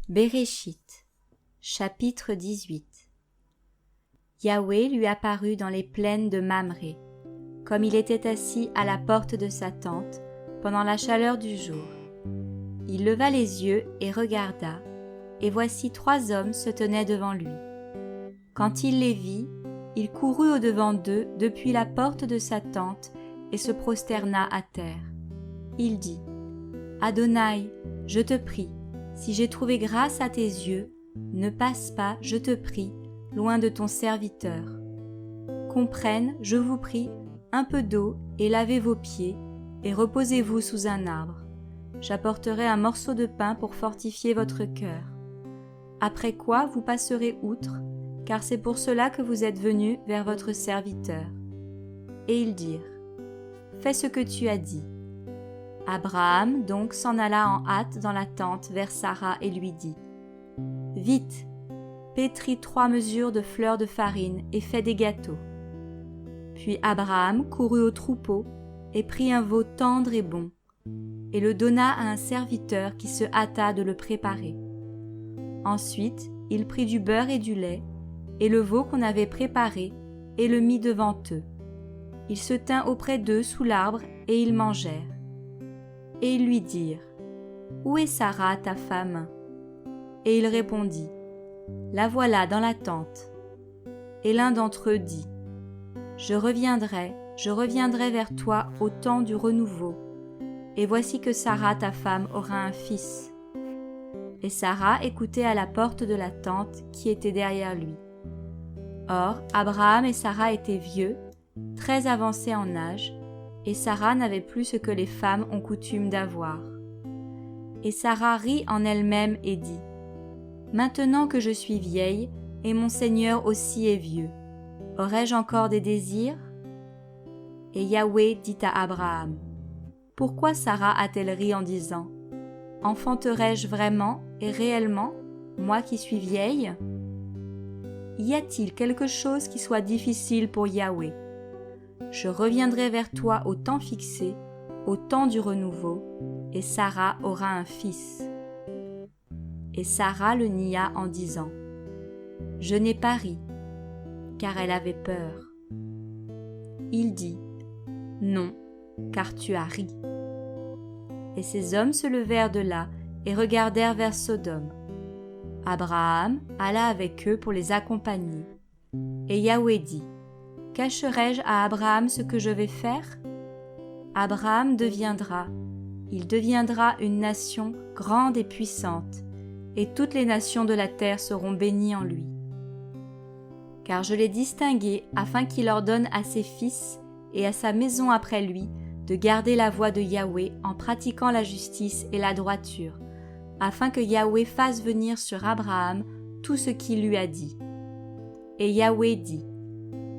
Béréchit, chapitre 18. Yahweh lui apparut dans les plaines de Mamré, comme il était assis à la porte de sa tente pendant la chaleur du jour. Il leva les yeux et regarda, et voici 3 hommes se tenaient devant lui. Quand il les vit, il courut au-devant d'eux depuis la porte de sa tente et se prosterna à terre. Il dit : Adonai, je te prie, si j'ai trouvé grâce à tes yeux, ne passe pas, je te prie, loin de ton serviteur. Qu'on prenne, je vous prie, un peu d'eau et lavez vos pieds, et reposez-vous sous un arbre. J'apporterai un morceau de pain pour fortifier votre cœur. Après quoi vous passerez outre, car c'est pour cela que vous êtes venus vers votre serviteur. Et ils dirent : Fais ce que tu as dit. Abraham donc s'en alla en hâte dans la tente vers Sara et lui dit : Vite, pétris 3 mesures de fleur de farine et fais des gâteaux. Puis Abraham courut au troupeau et prit un veau tendre et bon, et le donna à un serviteur qui se hâta de le préparer. Ensuite, il prit du beurre et du lait, et le veau qu'on avait préparé, et le mit devant eux. Il se tint auprès d'eux sous l'arbre, et ils mangèrent. Et ils lui dirent : Où est Sara, ta femme ? Et il répondit : La voilà dans la tente. Et l'un d'entre eux dit : Je reviendrai vers toi au temps du renouveau. Et voici que Sara, ta femme, aura un fils. Et Sara écoutait à la porte de la tente qui était derrière lui. Or, Abraham et Sara étaient vieux, très avancés en âge, et Sara n'avait plus ce que les femmes ont coutume d'avoir. Et Sara rit en elle-même et dit : Maintenant que je suis vieille, et mon Seigneur aussi est vieux, aurais-je encore des désirs ? Et Yahweh dit à Abraham : Pourquoi Sara a-t-elle ri en disant : Enfanterai-je vraiment et réellement, moi qui suis vieille ? Y a-t-il quelque chose qui soit difficile pour Yahweh ? Je reviendrai vers toi au temps fixé, au temps du renouveau, et Sara aura un fils. Et Sara le nia en disant : Je n'ai pas ri, car elle avait peur. Il dit : Non, car tu as ri. Et ces hommes se levèrent de là et regardèrent vers Sodome. Abraham alla avec eux pour les accompagner. Et Yahweh dit : Cacherai-je à Abraham ce que je vais faire ? Abraham deviendra une nation grande et puissante, et toutes les nations de la terre seront bénies en lui. Car je l'ai distingué afin qu'il ordonne à ses fils et à sa maison après lui de garder la voie de Yahweh en pratiquant la justice et la droiture, afin que Yahweh fasse venir sur Abraham tout ce qu'il lui a dit. Et Yahweh dit :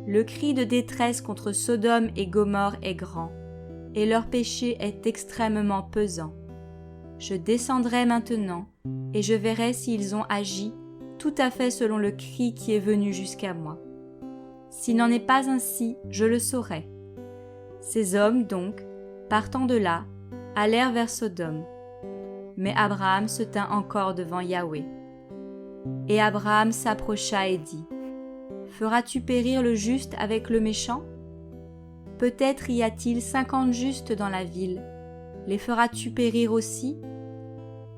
Le cri de détresse contre Sodome et Gomorrhe est grand, et leur péché est extrêmement pesant. Je descendrai maintenant, et je verrai s'ils ont agi tout à fait selon le cri qui est venu jusqu'à moi. S'il n'en est pas ainsi, je le saurai. Ces hommes, donc, partant de là, allèrent vers Sodome. Mais Abraham se tint encore devant Yahweh. Et Abraham s'approcha et dit : Feras-tu périr le juste avec le méchant ? Peut-être y a-t-il 50 justes dans la ville. Les feras-tu périr aussi ?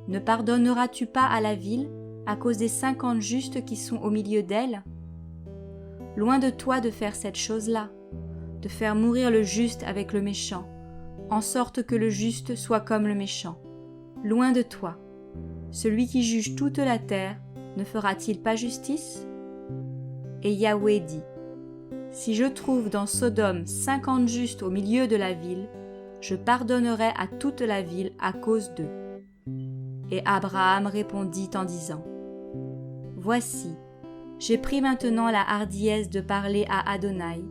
Ne pardonneras-tu pas à la ville à cause des 50 justes qui sont au milieu d'elle ? Loin de toi de faire cette chose-là, de faire mourir le juste avec le méchant, en sorte que le juste soit comme le méchant. Loin de toi. Celui qui juge toute la terre, ne fera-t-il pas justice ? Et Yahweh dit : Si je trouve dans Sodome 50 justes au milieu de la ville, je pardonnerai à toute la ville à cause d'eux. Et Abraham répondit en disant : Voici, j'ai pris maintenant la hardiesse de parler à Adonai,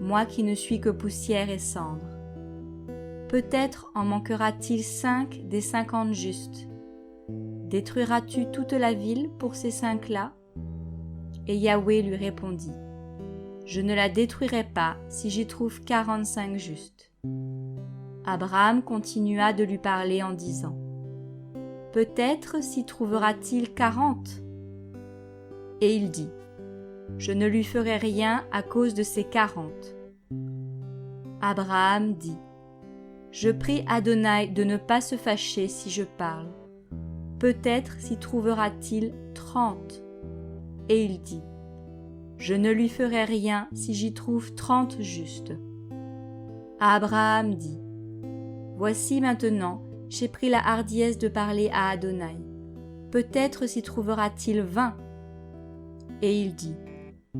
moi qui ne suis que poussière et cendre. Peut-être en manquera-t-il 5 des 50 justes. Détruiras-tu toute la ville pour ces 5-là ? Et Yahweh lui répondit : Je ne la détruirai pas si j'y trouve 45 justes. Abraham continua de lui parler en disant : peut-être s'y trouvera-t-il 40. Et il dit, je ne lui ferai rien à cause de ces 40. Abraham dit, je prie Adonai de ne pas se fâcher si je parle. Peut-être s'y trouvera-t-il 30. Et il dit, je ne lui ferai rien si j'y trouve 30 justes. Abraham dit, voici maintenant, j'ai pris la hardiesse de parler à Adonai. Peut-être s'y trouvera-t-il 20. Et il dit,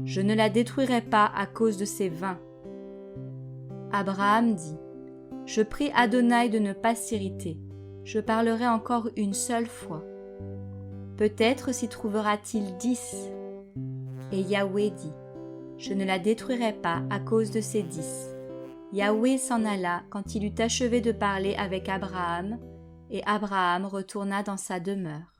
je ne la détruirai pas à cause de ces 20. Abraham dit, je prie Adonai de ne pas s'irriter, je parlerai encore une seule fois. Peut-être s'y trouvera-t-il 10. Et Yahweh dit, je ne la détruirai pas à cause de ces 10. Yahweh s'en alla quand il eut achevé de parler avec Abraham, et Abraham retourna dans sa demeure.